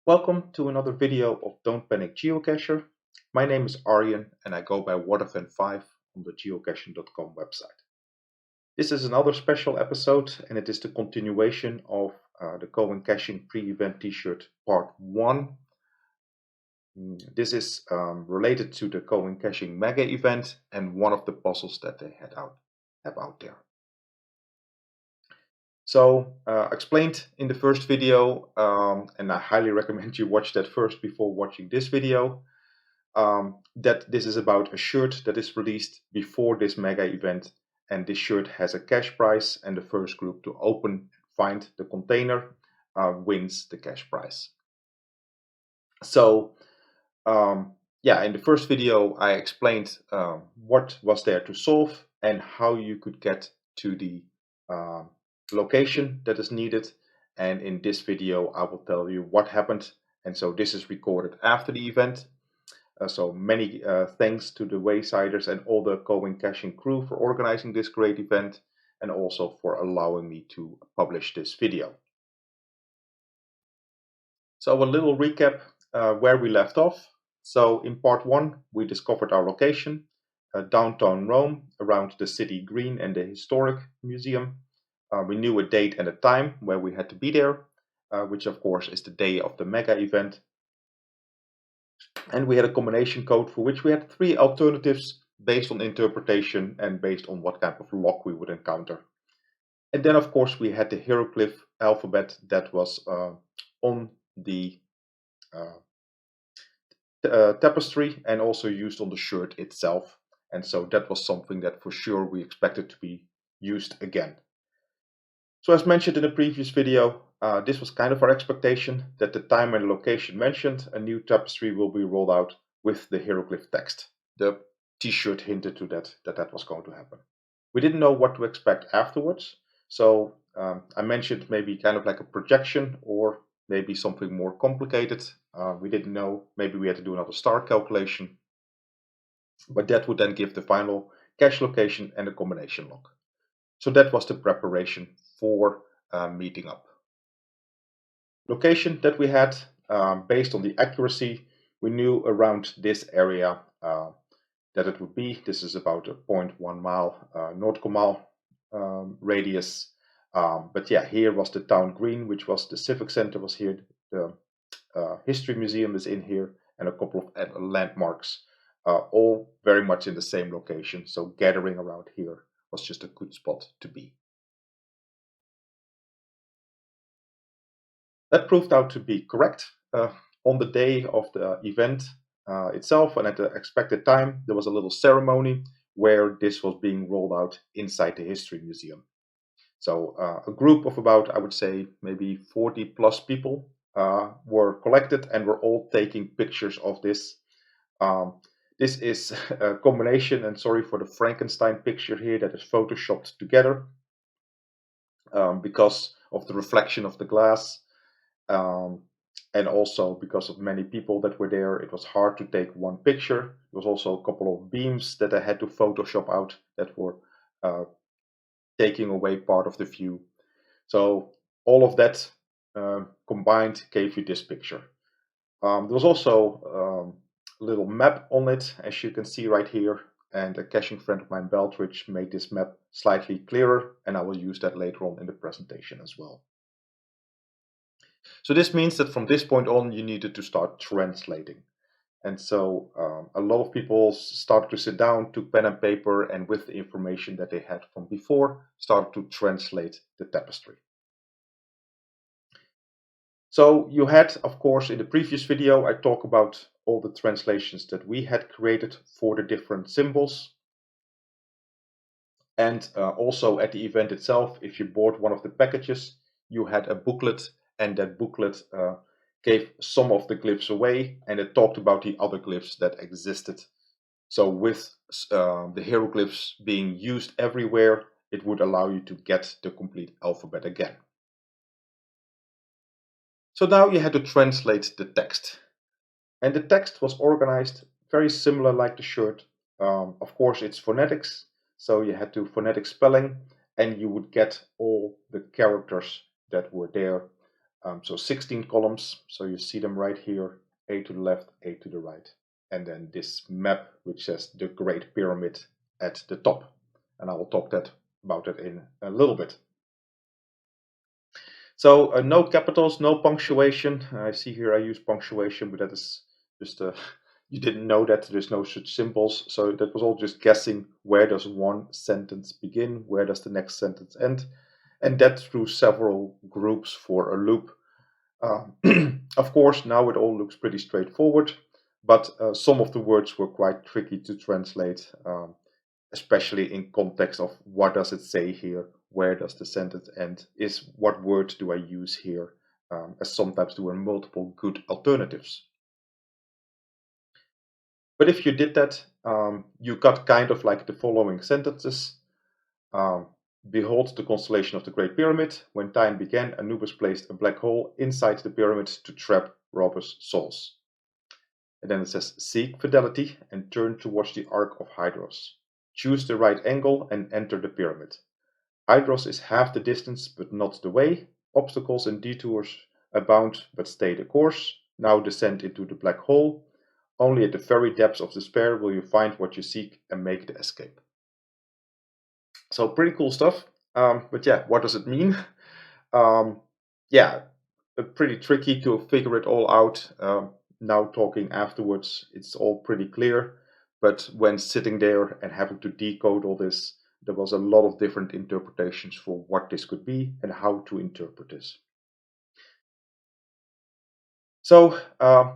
Welcome to another video of Don't Panic Geocacher. My name is Arjen and I go by Waterfan5 on the geocaching.com website. This is another special episode and it is the continuation of the Going Caching pre-event t-shirt part 1. This is related to the Going Caching mega event and one of the puzzles that they have out there. So explained in the first video, and I highly recommend you watch that first before watching this video, that this is about a shirt that is released before this mega event, and this shirt has a cash prize, and the first group to open and find the container wins the cash prize. So yeah, in the first video I explained what was there to solve and how you could get to the location that is needed, and in this video I will tell you what happened. And so this is recorded after the event, so many thanks to the Waysiders and all the Going Caching crew for organizing this great event and also for allowing me to publish this video. So a little recap where we left off. So in part 1 we discovered our location, downtown Rome, around the city green and the historic museum. We knew a date and a time where we had to be there, which of course is the day of the mega event. And we had a combination code for which we had 3 alternatives based on interpretation and based on what kind of lock we would encounter. And then of course we had the hieroglyph alphabet that was on the tapestry and also used on the shirt itself. And so that was something that for sure we expected to be used again. So as mentioned in the previous video, this was kind of our expectation that the time and location mentioned, a new tapestry will be rolled out with the hieroglyph text. The t-shirt hinted to that was going to happen. We didn't know what to expect afterwards, so I mentioned maybe kind of like a projection or maybe something more complicated. We didn't know, maybe we had to do another star calculation, but that would then give the final cache location and a combination lock. So that was the preparation for meeting up. Location that we had, based on the accuracy, we knew around this area that it would be. This is about a 0.1 mile nautical mile radius. But yeah, here was the town green, which was the civic center was here. The history museum is in here, and a couple of landmarks, all very much in the same location. So gathering around here was just a good spot to be. That proved out to be correct. On the day of the event itself and at the expected time, there was a little ceremony where this was being rolled out inside the history museum. So a group of about, I would say, maybe 40 plus people were collected and were all taking pictures of this. This is a combination, and sorry for the Frankenstein picture here that is photoshopped together because of the reflection of the glass. And also because of many people that were there, it was hard to take one picture. There was also a couple of beams that I had to Photoshop out that were taking away part of the view. So all of that combined gave you this picture. There was also a little map on it, as you can see right here, and a caching friend of mine, Beltridge, made this map slightly clearer, and I will use that later on in the presentation as well. So this means that from this point on, you needed to start translating. And so a lot of people started to sit down, took pen and paper, and with the information that they had from before, started to translate the tapestry. So you had, of course, in the previous video, I talked about all the translations that we had created for the different symbols. And also at the event itself, if you bought one of the packages, you had a booklet, and that booklet gave some of the glyphs away, and it talked about the other glyphs that existed. So with the hieroglyphs being used everywhere, it would allow you to get the complete alphabet again. So now you had to translate the text. And the text was organized very similar like the shirt. Of course, it's phonetics, so you had to phonetic spelling, and you would get all the characters that were there So 16 columns, so you see them right here, A to the left, A to the right. And then this map which says the Great Pyramid at the top. And I will talk about it in a little bit. So no capitals, no punctuation. I see here I use punctuation, but that is just you didn't know that there's no such symbols. So that was all just guessing, where does one sentence begin, where does the next sentence end, and that through several groups for a loop. Of course, now it all looks pretty straightforward, but some of the words were quite tricky to translate, especially in context of what does it say here, where does the sentence end, is what word do I use here, as sometimes there were multiple good alternatives. But if you did that, you got kind of like the following sentences. Behold the constellation of the Great Pyramid. When time began, Anubis placed a black hole inside the pyramid to trap robbers' souls. And then it says, seek fidelity and turn towards the arc of Hydros. Choose the right angle and enter the pyramid. Hydros is half the distance, but not the way. Obstacles and detours abound, but stay the course. Now descend into the black hole. Only at the very depths of despair will you find what you seek and make the escape. So pretty cool stuff. But yeah, what does it mean? Yeah, pretty tricky to figure it all out. Now talking afterwards, it's all pretty clear. But when sitting there and having to decode all this, there was a lot of different interpretations for what this could be and how to interpret this. So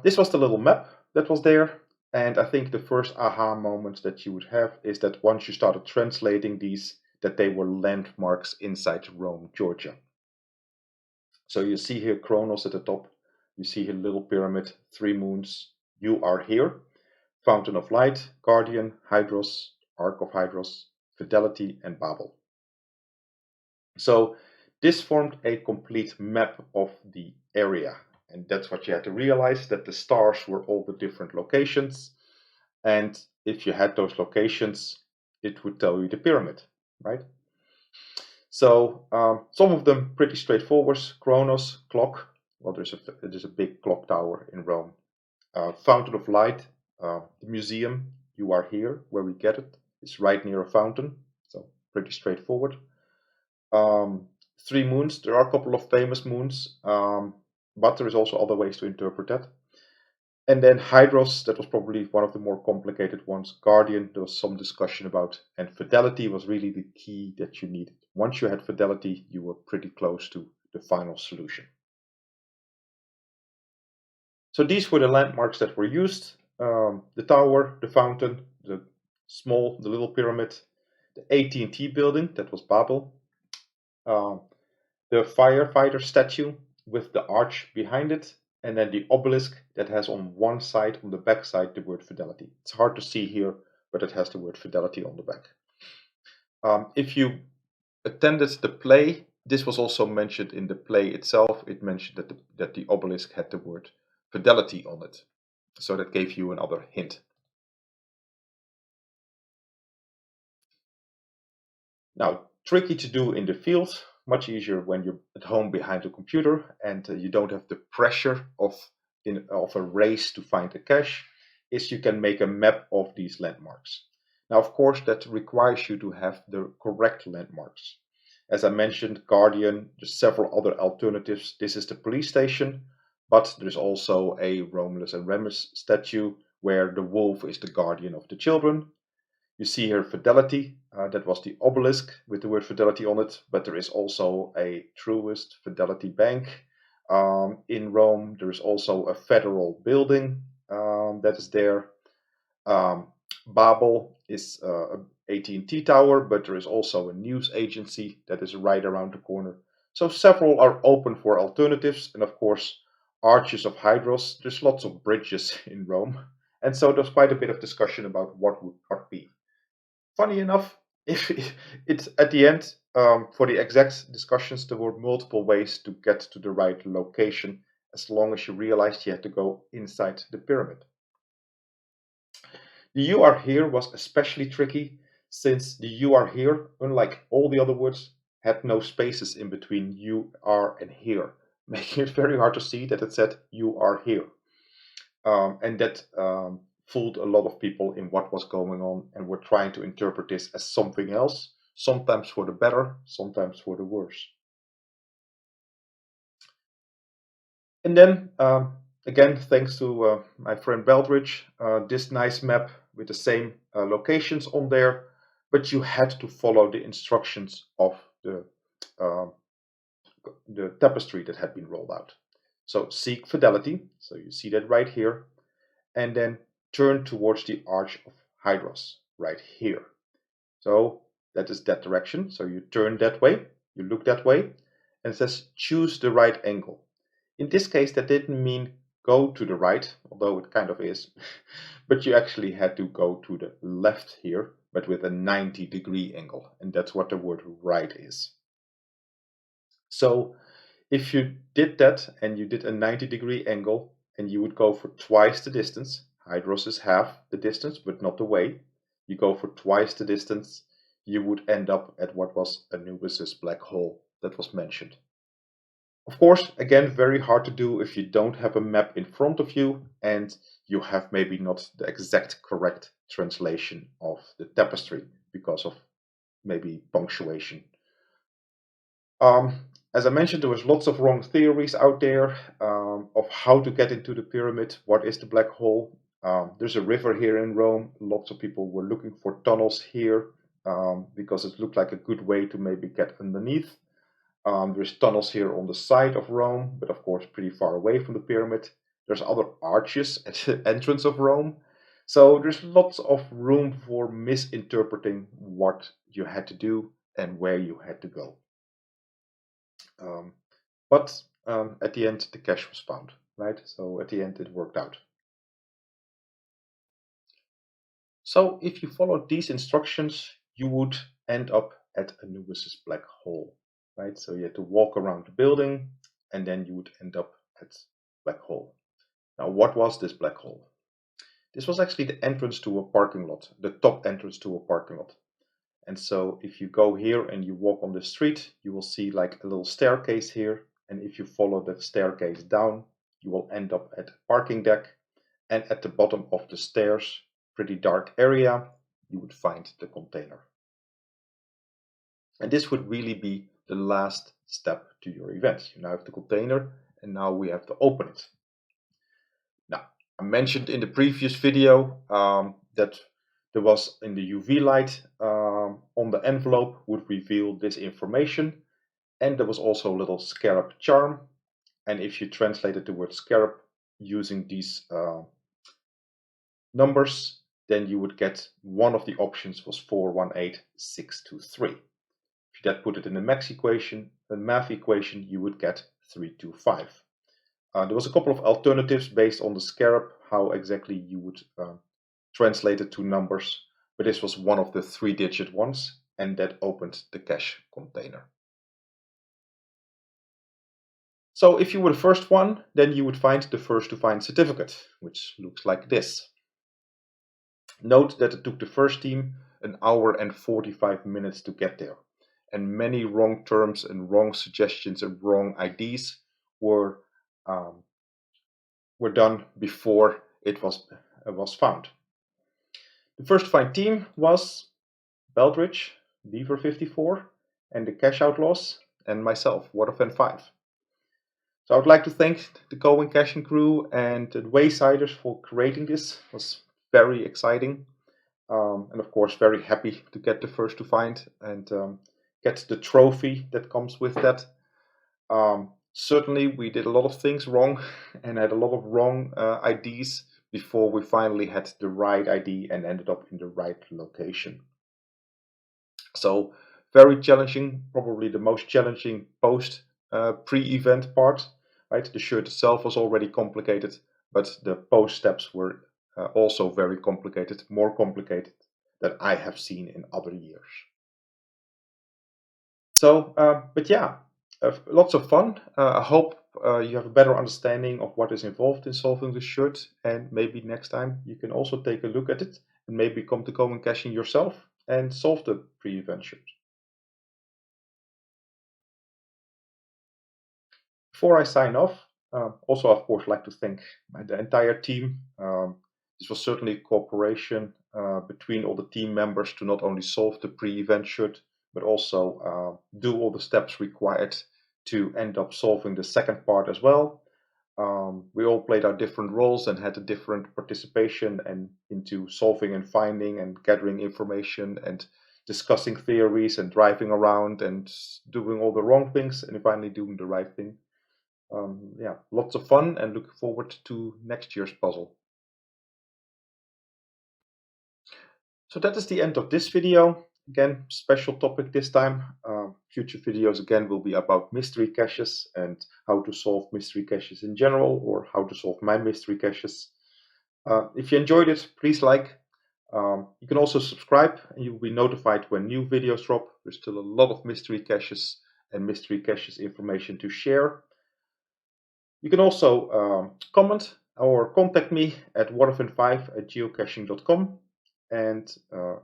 this was the little map that was there. And I think the first aha moment that you would have is that once you started translating these, that they were landmarks inside Rome, Georgia. So you see here Kronos at the top. You see here little pyramid, 3 moons. You are here. Fountain of Light, Guardian, Hydros, Arc of Hydros, Fidelity, and Babel. So this formed a complete map of the area. And that's what you had to realize, that the stars were all the different locations. And if you had those locations, it would tell you the pyramid, right? So some of them pretty straightforward. Kronos, clock. Well, there's a big clock tower in Rome. Fountain of Light, the museum. You are here, where we get it. It's right near a fountain, so pretty straightforward. 3 moons. There are a couple of famous moons, but there is also other ways to interpret that. And then Hydros, that was probably one of the more complicated ones. Guardian, there was some discussion about, and Fidelity was really the key that you needed. Once you had Fidelity, you were pretty close to the final solution. So these were the landmarks that were used. The tower, the fountain, the little pyramid, the AT&T building, that was Babel, the firefighter statue with the arch behind it, and then the obelisk that has on one side, on the back side, the word Fidelity. It's hard to see here, but it has the word Fidelity on the back. If you attended the play, this was also mentioned in the play itself. It mentioned that the obelisk had the word Fidelity on it. So that gave you another hint. Now, tricky to do in the field, much easier when you're at home behind a computer and you don't have the pressure of a race to find a cache, is you can make a map of these landmarks. Now, of course, that requires you to have the correct landmarks. As I mentioned, Guardian, there's several other alternatives. This is the police station, but there's also a Romulus and Remus statue where the wolf is the guardian of the children. You see here Fidelity, that was the obelisk with the word Fidelity on it, but there is also a Truist Fidelity Bank in Rome. There is also a federal building that is there. Babel is an AT&T tower, but there is also a news agency that is right around the corner. So several are open for alternatives, and of course, arches of Hydros. There's lots of bridges in Rome, and so there's quite a bit of discussion about what would what be. Funny enough, if it's at the end, for the exact discussions, there were multiple ways to get to the right location, as long as you realized you had to go inside the pyramid. The you are here was especially tricky, since the you are here, unlike all the other words, had no spaces in between you are and here, making it very hard to see that it said you are here. And that fooled a lot of people in what was going on, and were trying to interpret this as something else, sometimes for the better, sometimes for the worse. And then, again, thanks to my friend Beldridge, this nice map with the same locations on there, but you had to follow the instructions of uh, the tapestry that had been rolled out. So seek fidelity, so you see that right here, and then turn towards the Arch of Hydros, right here. So that is that direction. So you turn that way, you look that way, and it says choose the right angle. In this case, that didn't mean go to the right, although it kind of is, but you actually had to go to the left here, but with a 90-degree angle, and that's what the word right is. So if you did that and you did a 90-degree angle and you would go for twice the distance, Hydros is half the distance, but not the way. You go for twice the distance, you would end up at what was Anubis's black hole that was mentioned. Of course, again, very hard to do if you don't have a map in front of you and you have maybe not the exact correct translation of the tapestry because of maybe punctuation. As I mentioned, there was lots of wrong theories out there of how to get into the pyramid. What is the black hole? There's a river here in Rome. Lots of people were looking for tunnels here because it looked like a good way to maybe get underneath. There's tunnels here on the side of Rome, but of course pretty far away from the pyramid. There's other arches at the entrance of Rome. So there's lots of room for misinterpreting what you had to do and where you had to go. But at the end, the cache was found, right? So at the end, it worked out. So if you followed these instructions, you would end up at Anubis's black hole, right? So you had to walk around the building, and then you would end up at black hole. Now, what was this black hole? This was actually the entrance to a parking lot, the top entrance to a parking lot. And so if you go here and you walk on the street, you will see like a little staircase here. And if you follow the staircase down, you will end up at a parking deck. And at the bottom of the stairs, pretty dark area, you would find the container. And this would really be the last step to your event. You now have the container, and now we have to open it. Now, I mentioned in the previous video that there was in the UV light on the envelope would reveal this information, and there was also a little scarab charm. And if you translated the word scarab using these numbers, then you would get one of the options was 418623. If you then put it in the math equation, you would get 325. There was a couple of alternatives based on the scarab, how exactly you would translate it to numbers, but this was one of the 3-digit ones, and that opened the cache container. So if you were the first one, then you would find the first to find certificate, which looks like this. Note that it took the first team 1 hour and 45 minutes to get there, and many wrong terms and wrong suggestions and wrong IDs were done before it was found. The first to find team was Beldridge, Beaver54, and the Cache Outlaws, and myself, WaterFan5. So I would like to thank the Going Caching crew and the Waysiders for creating this. It was very exciting, and of course very happy to get the first to find and get the trophy that comes with that. Certainly we did a lot of things wrong and had a lot of wrong IDs before we finally had the right ID and ended up in the right location. So very challenging, probably the most challenging post pre-event part, right? The shirt itself was already complicated, but the post steps were also very complicated, more complicated than I have seen in other years. So, but yeah, lots of fun. I hope you have a better understanding of what is involved in solving the shirt, and maybe next time you can also take a look at it and maybe come to Going Caching yourself and solve the pre-event shirt. Before I sign off, also of course like to thank the entire team. This was certainly cooperation between all the team members to not only solve the pre-event Tshirt, but also do all the steps required to end up solving the second part as well. We all played our different roles and had a different participation and into solving and finding and gathering information and discussing theories and driving around and doing all the wrong things and finally doing the right thing. Yeah, lots of fun and looking forward to next year's puzzle. So that is the end of this video. Again, special topic this time. Future videos again will be about mystery caches and how to solve mystery caches in general, or how to solve my mystery caches. If you enjoyed it, please like. You can also subscribe and you'll be notified when new videos drop. There's still a lot of mystery caches and mystery caches information to share. You can also comment or contact me at waterfin5@geocaching.com and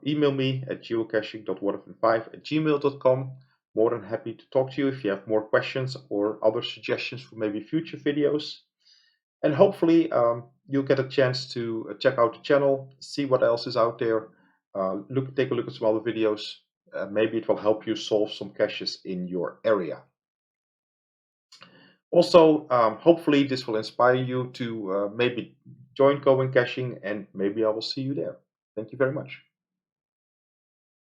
email me at geocaching.waterfin5@gmail.com. More than happy to talk to you if you have more questions or other suggestions for maybe future videos. And hopefully you'll get a chance to check out the channel, see what else is out there, take a look at some other videos. Maybe it will help you solve some caches in your area. Also, hopefully this will inspire you to maybe join Going Caching, and maybe I will see you there. Thank you very much.